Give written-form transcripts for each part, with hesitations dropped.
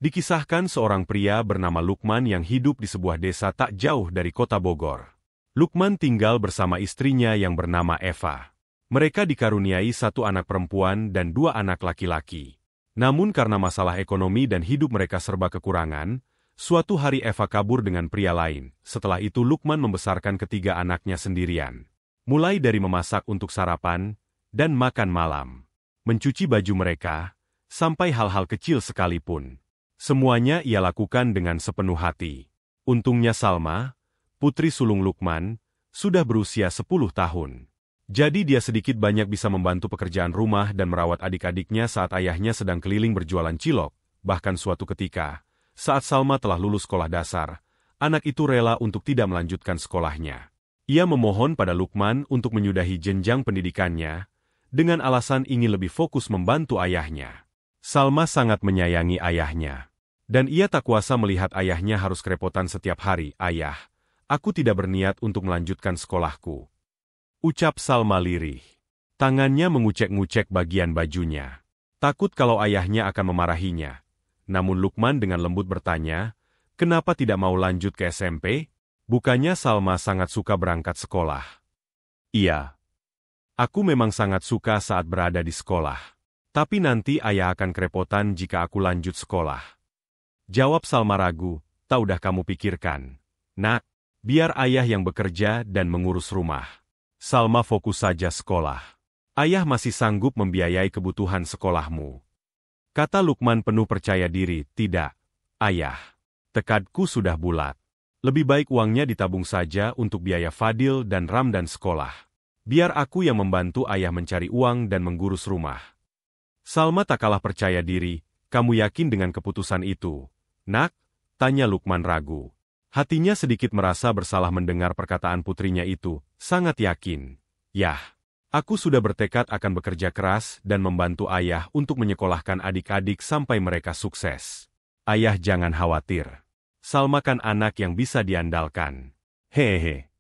Dikisahkan seorang pria bernama Lukman yang hidup di sebuah desa tak jauh dari kota Bogor. Lukman tinggal bersama istrinya yang bernama Eva. Mereka dikaruniai satu anak perempuan dan dua anak laki-laki. Namun karena masalah ekonomi dan hidup mereka serba kekurangan, suatu hari Eva kabur dengan pria lain. Setelah itu Lukman membesarkan ketiga anaknya sendirian. Mulai dari memasak untuk sarapan dan makan malam, mencuci baju mereka, sampai hal-hal kecil sekalipun. Semuanya ia lakukan dengan sepenuh hati. Untungnya Salma, putri sulung Lukman, sudah berusia 10 tahun. Jadi dia sedikit banyak bisa membantu pekerjaan rumah dan merawat adik-adiknya saat ayahnya sedang keliling berjualan cilok. Bahkan suatu ketika, saat Salma telah lulus sekolah dasar, anak itu rela untuk tidak melanjutkan sekolahnya. Ia memohon pada Lukman untuk menyudahi jenjang pendidikannya, dengan alasan ingin lebih fokus membantu ayahnya. Salma sangat menyayangi ayahnya. Dan ia tak kuasa melihat ayahnya harus kerepotan setiap hari. "Ayah, aku tidak berniat untuk melanjutkan sekolahku," ucap Salma lirih. Tangannya mengucek-ngucek bagian bajunya. Takut kalau ayahnya akan memarahinya. Namun Lukman dengan lembut bertanya, "Kenapa tidak mau lanjut ke SMP? Bukannya Salma sangat suka berangkat sekolah?" "Iya. Aku memang sangat suka saat berada di sekolah. Tapi nanti ayah akan kerepotan jika aku lanjut sekolah," jawab Salma ragu. "Tak udah kamu pikirkan, Nak, biar ayah yang bekerja dan mengurus rumah. Salma fokus saja sekolah. Ayah masih sanggup membiayai kebutuhan sekolahmu," kata Lukman penuh percaya diri. "Tidak, ayah. Tekadku sudah bulat. Lebih baik uangnya ditabung saja untuk biaya Fadil dan Ramdan sekolah. Biar aku yang membantu ayah mencari uang dan mengurus rumah." Salma tak kalah percaya diri. "Kamu yakin dengan keputusan itu, Nak?" tanya Lukman ragu. Hatinya sedikit merasa bersalah mendengar perkataan putrinya itu. "Sangat yakin. Yah, aku sudah bertekad akan bekerja keras dan membantu ayah untuk menyekolahkan adik-adik sampai mereka sukses. Ayah jangan khawatir. Salma kan anak yang bisa diandalkan." "Hehehe,"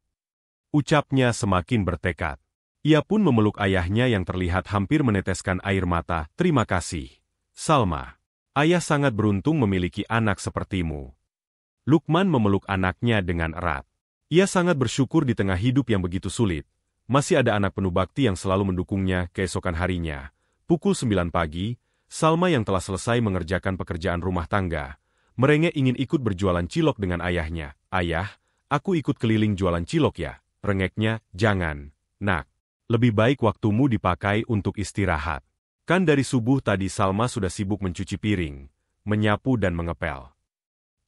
ucapnya semakin bertekad. Ia pun memeluk ayahnya yang terlihat hampir meneteskan air mata. "Terima kasih, Salma. Ayah sangat beruntung memiliki anak sepertimu." Lukman memeluk anaknya dengan erat. Ia sangat bersyukur di tengah hidup yang begitu sulit. Masih ada anak penuh bakti yang selalu mendukungnya. Keesokan harinya, pukul 9 pagi, Salma yang telah selesai mengerjakan pekerjaan rumah tangga, merengek ingin ikut berjualan cilok dengan ayahnya. "Ayah, aku ikut keliling jualan cilok ya," rengeknya. "Jangan, Nak. Lebih baik waktumu dipakai untuk istirahat. Kan dari subuh tadi Salma sudah sibuk mencuci piring, menyapu dan mengepel,"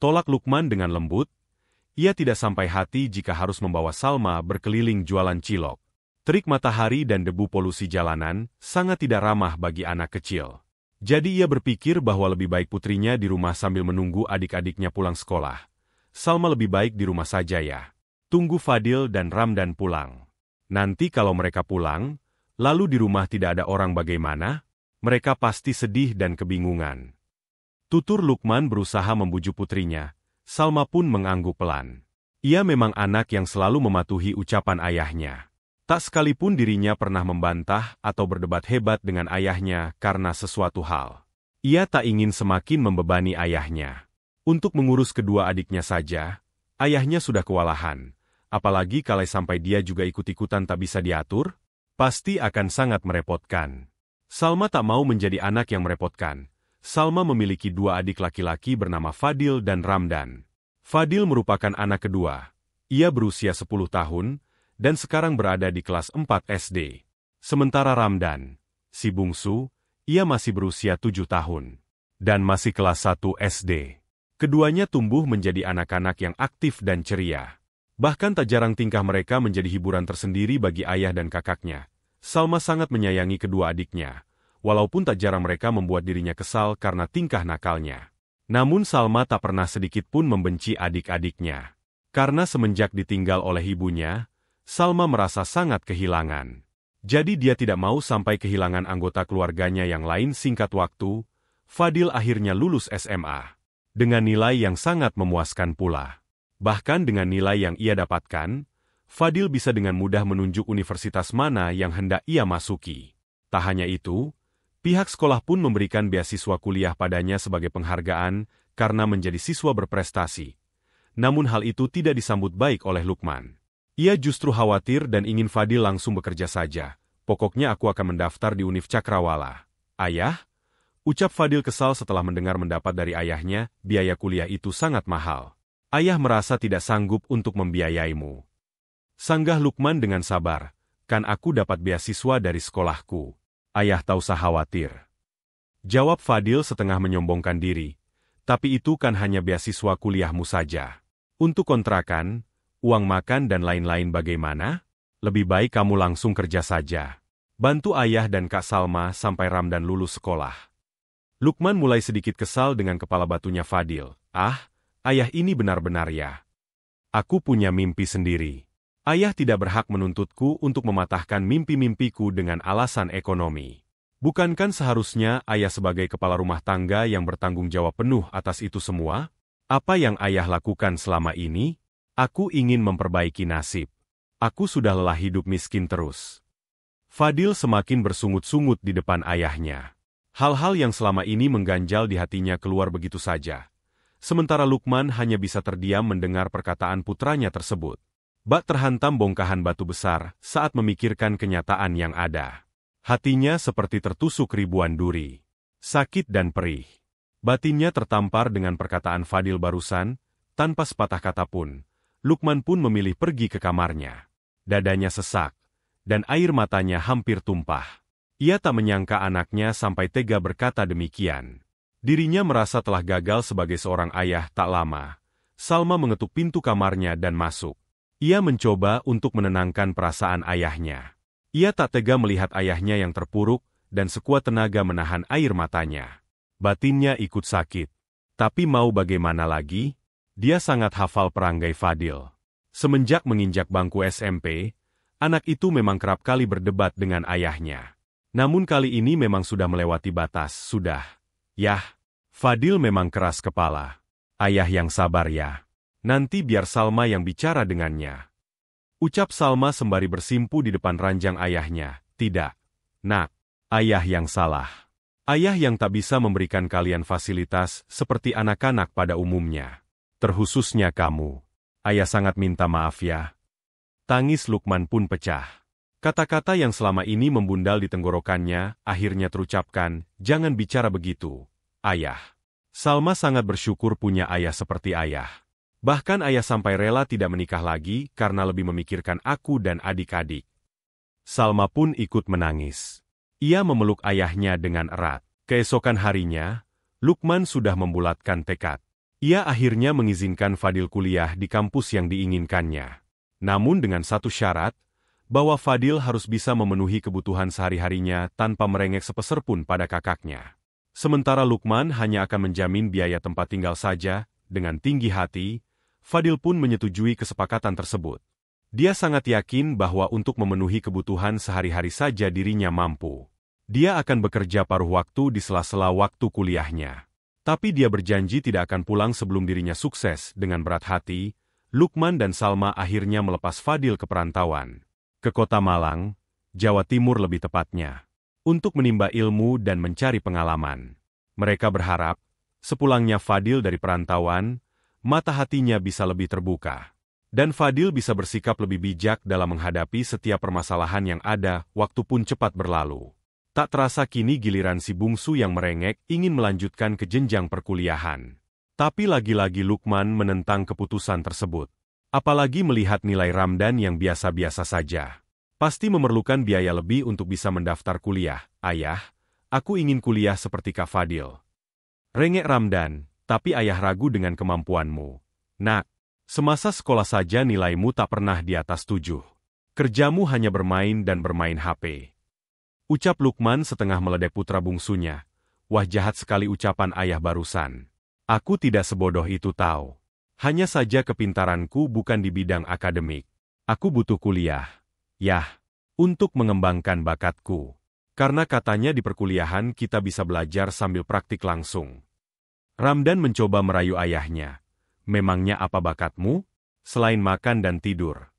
tolak Lukman dengan lembut. Ia tidak sampai hati jika harus membawa Salma berkeliling jualan cilok. Terik matahari dan debu polusi jalanan sangat tidak ramah bagi anak kecil. Jadi ia berpikir bahwa lebih baik putrinya di rumah sambil menunggu adik-adiknya pulang sekolah. "Salma lebih baik di rumah saja ya. Tunggu Fadil dan Ramdan pulang. Nanti kalau mereka pulang, lalu di rumah tidak ada orang bagaimana? Mereka pasti sedih dan kebingungan," tutur Lukman berusaha membujuk putrinya. Salma pun mengangguk pelan. Ia memang anak yang selalu mematuhi ucapan ayahnya. Tak sekalipun dirinya pernah membantah atau berdebat hebat dengan ayahnya karena sesuatu hal. Ia tak ingin semakin membebani ayahnya. Untuk mengurus kedua adiknya saja, ayahnya sudah kewalahan. Apalagi kalau sampai dia juga ikut-ikutan tak bisa diatur, pasti akan sangat merepotkan. Salma tak mau menjadi anak yang merepotkan. Salma memiliki dua adik laki-laki bernama Fadil dan Ramdan. Fadil merupakan anak kedua. Ia berusia 10 tahun, dan sekarang berada di kelas 4 SD. Sementara Ramdan, si bungsu, ia masih berusia 7 tahun. Dan masih kelas 1 SD. Keduanya tumbuh menjadi anak-anak yang aktif dan ceria. Bahkan tak jarang tingkah mereka menjadi hiburan tersendiri bagi ayah dan kakaknya. Salma sangat menyayangi kedua adiknya. Walaupun tak jarang mereka membuat dirinya kesal karena tingkah nakalnya. Namun Salma tak pernah sedikit pun membenci adik-adiknya. Karena semenjak ditinggal oleh ibunya, Salma merasa sangat kehilangan. Jadi dia tidak mau sampai kehilangan anggota keluarganya yang lain. Singkat waktu, Fadil akhirnya lulus SMA. Dengan nilai yang sangat memuaskan pula. Bahkan dengan nilai yang ia dapatkan, Fadil bisa dengan mudah menunjuk universitas mana yang hendak ia masuki. Tak hanya itu, pihak sekolah pun memberikan beasiswa kuliah padanya sebagai penghargaan karena menjadi siswa berprestasi. Namun hal itu tidak disambut baik oleh Lukman. Ia justru khawatir dan ingin Fadil langsung bekerja saja. Pokoknya aku akan mendaftar di Univ Cakrawala. Ayah? Ucap Fadil kesal setelah mendapat dari ayahnya, biaya kuliah itu sangat mahal. Ayah merasa tidak sanggup untuk membiayaimu. Sanggah Lukman dengan sabar, kan aku dapat beasiswa dari sekolahku. Ayah tak usah khawatir. Jawab Fadil setengah menyombongkan diri. Tapi itu kan hanya beasiswa kuliahmu saja. Untuk kontrakan, uang makan dan lain-lain bagaimana? Lebih baik kamu langsung kerja saja. Bantu ayah dan Kak Salma sampai Ramdan lulus sekolah. Lukman mulai sedikit kesal dengan kepala batunya Fadil. Ayah ini benar-benar ya. Aku punya mimpi sendiri. Ayah tidak berhak menuntutku untuk mematahkan mimpi-mimpiku dengan alasan ekonomi. Bukankah seharusnya ayah sebagai kepala rumah tangga yang bertanggung jawab penuh atas itu semua? Apa yang ayah lakukan selama ini? Aku ingin memperbaiki nasib. Aku sudah lelah hidup miskin terus. Fadil semakin bersungut-sungut di depan ayahnya. Hal-hal yang selama ini mengganjal di hatinya keluar begitu saja. Sementara Lukman hanya bisa terdiam mendengar perkataan putranya tersebut. Bak terhantam bongkahan batu besar saat memikirkan kenyataan yang ada. Hatinya seperti tertusuk ribuan duri. Sakit dan perih. Batinnya tertampar dengan perkataan Fadil barusan, tanpa sepatah kata pun. Lukman pun memilih pergi ke kamarnya. Dadanya sesak, dan air matanya hampir tumpah. Ia tak menyangka anaknya sampai tega berkata demikian. Dirinya merasa telah gagal sebagai seorang ayah tak lama. Salma mengetuk pintu kamarnya dan masuk. Ia mencoba untuk menenangkan perasaan ayahnya. Ia tak tega melihat ayahnya yang terpuruk, dan sekuat tenaga menahan air matanya. Batinnya ikut sakit. Tapi mau bagaimana lagi? Dia sangat hafal perangai Fadil. Semenjak menginjak bangku SMP, anak itu memang kerap kali berdebat dengan ayahnya. Namun kali ini memang sudah melewati batas, sudah. Yah, Fadil memang keras kepala. Ayah yang sabar ya. Nanti biar Salma yang bicara dengannya. Ucap Salma sembari bersimpu di depan ranjang ayahnya. Tidak, nak, ayah yang salah. Ayah yang tak bisa memberikan kalian fasilitas seperti anak-anak pada umumnya. Terkhususnya kamu. Ayah sangat minta maaf ya. Tangis Lukman pun pecah. Kata-kata yang selama ini membundal di tenggorokannya akhirnya terucapkan, jangan bicara begitu, ayah. Salma sangat bersyukur punya ayah seperti ayah. Bahkan ayah sampai rela tidak menikah lagi karena lebih memikirkan aku dan adik-adik. Salma pun ikut menangis. Ia memeluk ayahnya dengan erat. Keesokan harinya, Lukman sudah membulatkan tekad. Ia akhirnya mengizinkan Fadil kuliah di kampus yang diinginkannya. Namun dengan satu syarat, bahwa Fadil harus bisa memenuhi kebutuhan sehari-harinya tanpa merengek sepeser pun pada kakaknya. Sementara Lukman hanya akan menjamin biaya tempat tinggal saja, dengan tinggi hati, Fadil pun menyetujui kesepakatan tersebut. Dia sangat yakin bahwa untuk memenuhi kebutuhan sehari-hari saja dirinya mampu. Dia akan bekerja paruh waktu di sela-sela waktu kuliahnya. Tapi dia berjanji tidak akan pulang sebelum dirinya sukses. Dengan berat hati, Lukman dan Salma akhirnya melepas Fadil ke perantauan. Ke kota Malang, Jawa Timur lebih tepatnya. Untuk menimba ilmu dan mencari pengalaman. Mereka berharap, sepulangnya Fadil dari perantauan, mata hatinya bisa lebih terbuka. Dan Fadil bisa bersikap lebih bijak dalam menghadapi setiap permasalahan yang ada, waktu pun cepat berlalu. Tak terasa kini giliran si bungsu yang merengek ingin melanjutkan ke jenjang perkuliahan. Tapi lagi-lagi Lukman menentang keputusan tersebut. Apalagi melihat nilai Ramdan yang biasa-biasa saja. Pasti memerlukan biaya lebih untuk bisa mendaftar kuliah. Ayah, aku ingin kuliah seperti Kak Fadil. Rengek Ramdan, tapi ayah ragu dengan kemampuanmu. Nak, semasa sekolah saja nilaimu tak pernah di atas 7. Kerjamu hanya bermain dan bermain HP. Ucap Lukman setengah meledek putra bungsunya. Wah, jahat sekali ucapan ayah barusan. Aku tidak sebodoh itu tahu. Hanya saja kepintaranku bukan di bidang akademik. Aku butuh kuliah. Yah, untuk mengembangkan bakatku. Karena katanya di perkuliahan kita bisa belajar sambil praktik langsung. Ramdan mencoba merayu ayahnya. Memangnya apa bakatmu? Selain makan dan tidur.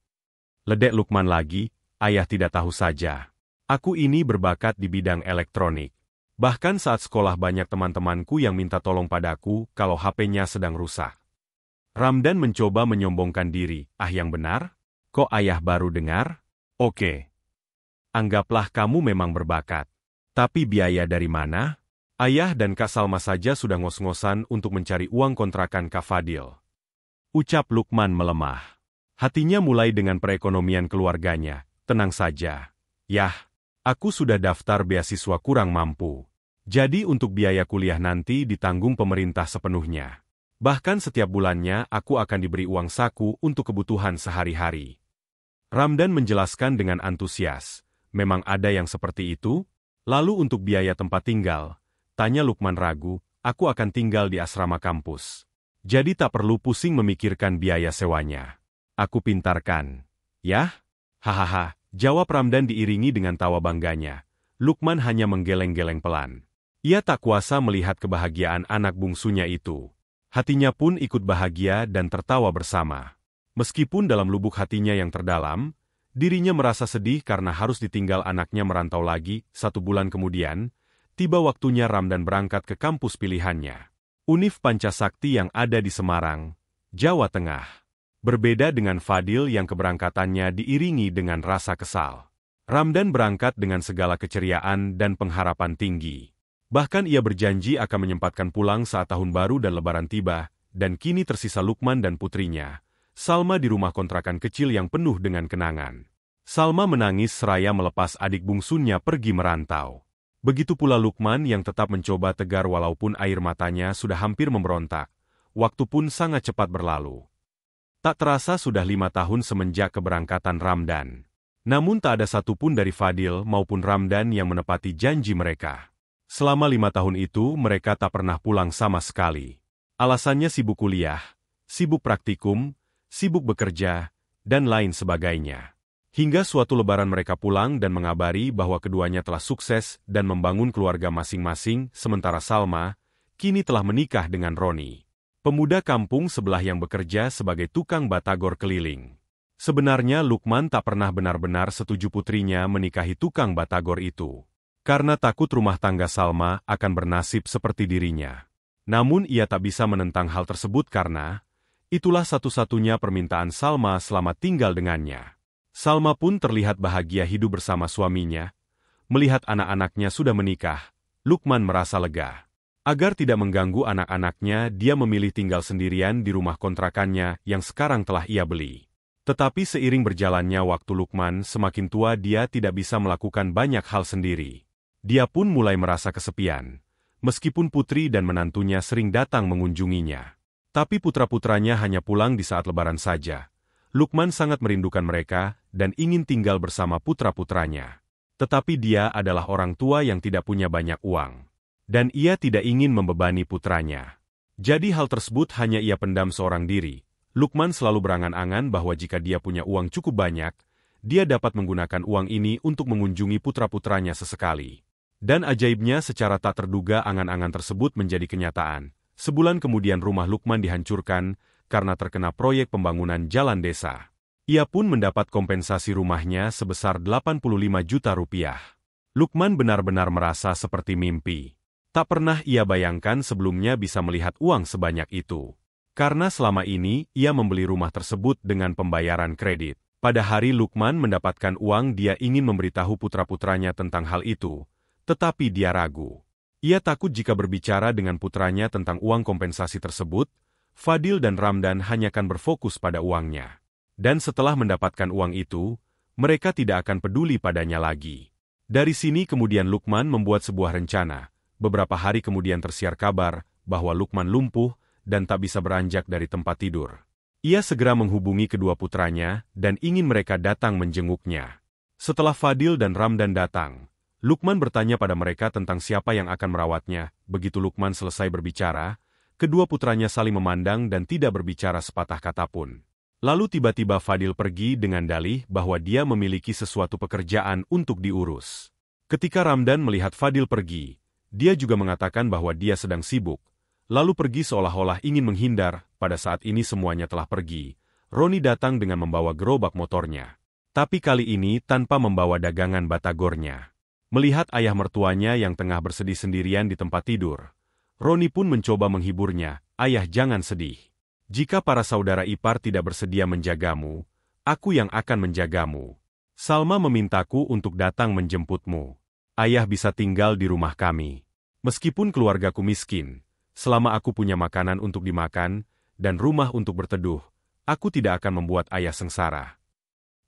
Ledek Lukman lagi, ayah tidak tahu saja. Aku ini berbakat di bidang elektronik. Bahkan saat sekolah banyak teman-temanku yang minta tolong padaku kalau HP-nya sedang rusak. Ramdan mencoba menyombongkan diri. Ah, yang benar? Kok ayah baru dengar? Oke. Anggaplah kamu memang berbakat. Tapi biaya dari mana? Ayah dan Kak Salma saja sudah ngos-ngosan untuk mencari uang kontrakan Kak Fadil. Ucap Lukman melemah. Hatinya mulai dengan perekonomian keluarganya. Tenang saja. Yah, aku sudah daftar beasiswa kurang mampu. Jadi untuk biaya kuliah nanti ditanggung pemerintah sepenuhnya. Bahkan setiap bulannya aku akan diberi uang saku untuk kebutuhan sehari-hari. Ramdan menjelaskan dengan antusias. Memang ada yang seperti itu? Lalu untuk biaya tempat tinggal, tanya Lukman ragu, aku akan tinggal di asrama kampus. Jadi tak perlu pusing memikirkan biaya sewanya. Aku pintarkan. Yah? Hahaha, jawab Ramdan diiringi dengan tawa bangganya. Lukman hanya menggeleng-geleng pelan. Ia tak kuasa melihat kebahagiaan anak bungsunya itu. Hatinya pun ikut bahagia dan tertawa bersama. Meskipun dalam lubuk hatinya yang terdalam, dirinya merasa sedih karena harus ditinggal anaknya merantau lagi. 1 bulan kemudian, tiba waktunya Ramdan berangkat ke kampus pilihannya. Univ Pancasakti yang ada di Semarang, Jawa Tengah. Berbeda dengan Fadil yang keberangkatannya diiringi dengan rasa kesal. Ramdan berangkat dengan segala keceriaan dan pengharapan tinggi. Bahkan ia berjanji akan menyempatkan pulang saat tahun baru dan lebaran tiba, dan kini tersisa Lukman dan putrinya, Salma di rumah kontrakan kecil yang penuh dengan kenangan. Salma menangis seraya melepas adik bungsunya pergi merantau. Begitu pula Lukman yang tetap mencoba tegar walaupun air matanya sudah hampir memberontak. Waktu pun sangat cepat berlalu. Tak terasa sudah 5 tahun semenjak keberangkatan Ramdan. Namun tak ada satupun dari Fadil maupun Ramdan yang menepati janji mereka. Selama 5 tahun itu mereka tak pernah pulang sama sekali. Alasannya sibuk kuliah, sibuk praktikum, sibuk bekerja, dan lain sebagainya. Hingga suatu lebaran mereka pulang dan mengabari bahwa keduanya telah sukses dan membangun keluarga masing-masing, sementara Salma kini telah menikah dengan Roni, pemuda kampung sebelah yang bekerja sebagai tukang batagor keliling. Sebenarnya Lukman tak pernah benar-benar setuju putrinya menikahi tukang batagor itu. Karena takut rumah tangga Salma akan bernasib seperti dirinya. Namun ia tak bisa menentang hal tersebut karena itulah satu-satunya permintaan Salma selama tinggal dengannya. Salma pun terlihat bahagia hidup bersama suaminya. Melihat anak-anaknya sudah menikah, Lukman merasa lega. Agar tidak mengganggu anak-anaknya, dia memilih tinggal sendirian di rumah kontrakannya yang sekarang telah ia beli. Tetapi seiring berjalannya waktu Lukman semakin tua, dia tidak bisa melakukan banyak hal sendiri. Dia pun mulai merasa kesepian, meskipun putri dan menantunya sering datang mengunjunginya. Tapi putra-putranya hanya pulang di saat lebaran saja. Lukman sangat merindukan mereka dan ingin tinggal bersama putra-putranya. Tetapi dia adalah orang tua yang tidak punya banyak uang. Dan ia tidak ingin membebani putranya. Jadi hal tersebut hanya ia pendam seorang diri. Lukman selalu berangan-angan bahwa jika dia punya uang cukup banyak, dia dapat menggunakan uang ini untuk mengunjungi putra-putranya sesekali. Dan ajaibnya secara tak terduga angan-angan tersebut menjadi kenyataan. Sebulan kemudian rumah Lukman dihancurkan karena terkena proyek pembangunan jalan desa. Ia pun mendapat kompensasi rumahnya sebesar 85 juta rupiah. Lukman benar-benar merasa seperti mimpi. Tak pernah ia bayangkan sebelumnya bisa melihat uang sebanyak itu. Karena selama ini ia membeli rumah tersebut dengan pembayaran kredit. Pada hari Lukman mendapatkan uang, dia ingin memberitahu putra-putranya tentang hal itu. Tetapi dia ragu. Ia takut jika berbicara dengan putranya tentang uang kompensasi tersebut, Fadil dan Ramdan hanya akan berfokus pada uangnya. Dan setelah mendapatkan uang itu, mereka tidak akan peduli padanya lagi. Dari sini kemudian Lukman membuat sebuah rencana. Beberapa hari kemudian tersiar kabar bahwa Lukman lumpuh dan tak bisa beranjak dari tempat tidur. Ia segera menghubungi kedua putranya dan ingin mereka datang menjenguknya. Setelah Fadil dan Ramdan datang, Lukman bertanya pada mereka tentang siapa yang akan merawatnya. Begitu Lukman selesai berbicara, kedua putranya saling memandang dan tidak berbicara sepatah kata pun. Lalu tiba-tiba Fadil pergi dengan dalih bahwa dia memiliki sesuatu pekerjaan untuk diurus. Ketika Ramdan melihat Fadil pergi, dia juga mengatakan bahwa dia sedang sibuk, lalu pergi seolah-olah ingin menghindar. Pada saat ini semuanya telah pergi. Roni datang dengan membawa gerobak motornya. Tapi kali ini tanpa membawa dagangan batagornya. Melihat ayah mertuanya yang tengah bersedih sendirian di tempat tidur, Roni pun mencoba menghiburnya, "Ayah, jangan sedih. Jika para saudara ipar tidak bersedia menjagamu, aku yang akan menjagamu. Salma memintaku untuk datang menjemputmu. Ayah bisa tinggal di rumah kami. Meskipun keluargaku miskin, selama aku punya makanan untuk dimakan dan rumah untuk berteduh, aku tidak akan membuat ayah sengsara."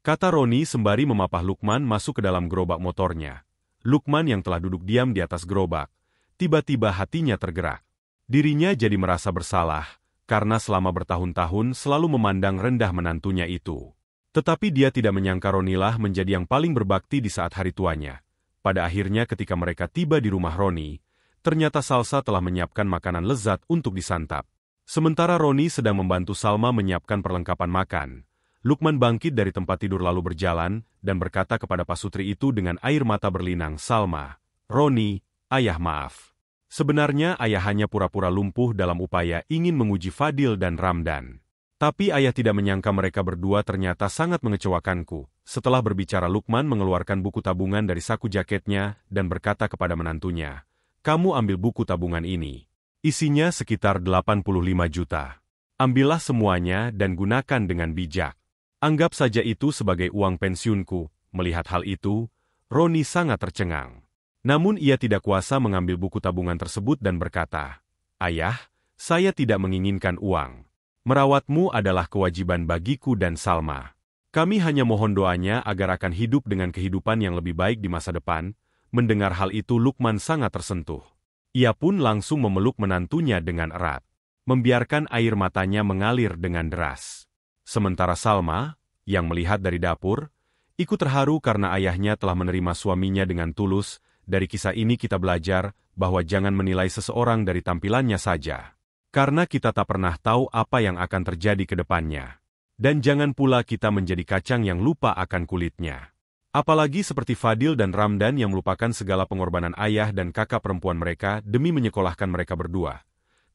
Kata Roni sembari memapah Lukman masuk ke dalam gerobak motornya. Lukman yang telah duduk diam di atas gerobak, tiba-tiba hatinya tergerak. Dirinya jadi merasa bersalah, karena selama bertahun-tahun selalu memandang rendah menantunya itu. Tetapi dia tidak menyangka Ronilah menjadi yang paling berbakti di saat hari tuanya. Pada akhirnya ketika mereka tiba di rumah Roni, ternyata Salsa telah menyiapkan makanan lezat untuk disantap. Sementara Roni sedang membantu Salma menyiapkan perlengkapan makan, Lukman bangkit dari tempat tidur lalu berjalan dan berkata kepada pasutri itu dengan air mata berlinang, "Salma, Roni, ayah maaf. Sebenarnya ayah hanya pura-pura lumpuh dalam upaya ingin menguji Fadil dan Ramdan. Tapi ayah tidak menyangka mereka berdua ternyata sangat mengecewakanku." Setelah berbicara, Lukman mengeluarkan buku tabungan dari saku jaketnya dan berkata kepada menantunya, "Kamu ambil buku tabungan ini. Isinya sekitar 85 juta. Ambillah semuanya dan gunakan dengan bijak. Anggap saja itu sebagai uang pensiunku." Melihat hal itu, Roni sangat tercengang. Namun ia tidak kuasa mengambil buku tabungan tersebut dan berkata, "Ayah, saya tidak menginginkan uang. Merawatmu adalah kewajiban bagiku dan Salma. Kami hanya mohon doanya agar akan hidup dengan kehidupan yang lebih baik di masa depan." Mendengar hal itu Lukman sangat tersentuh. Ia pun langsung memeluk menantunya dengan erat, membiarkan air matanya mengalir dengan deras. Sementara Salma, yang melihat dari dapur, ikut terharu karena ayahnya telah menerima suaminya dengan tulus. Dari kisah ini kita belajar bahwa jangan menilai seseorang dari tampilannya saja. Karena kita tak pernah tahu apa yang akan terjadi ke depannya. Dan jangan pula kita menjadi kacang yang lupa akan kulitnya. Apalagi seperti Fadil dan Ramdan yang melupakan segala pengorbanan ayah dan kakak perempuan mereka demi menyekolahkan mereka berdua.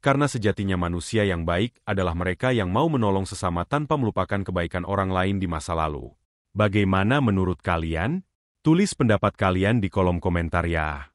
Karena sejatinya manusia yang baik adalah mereka yang mau menolong sesama tanpa melupakan kebaikan orang lain di masa lalu. Bagaimana menurut kalian? Tulis pendapat kalian di kolom komentar ya.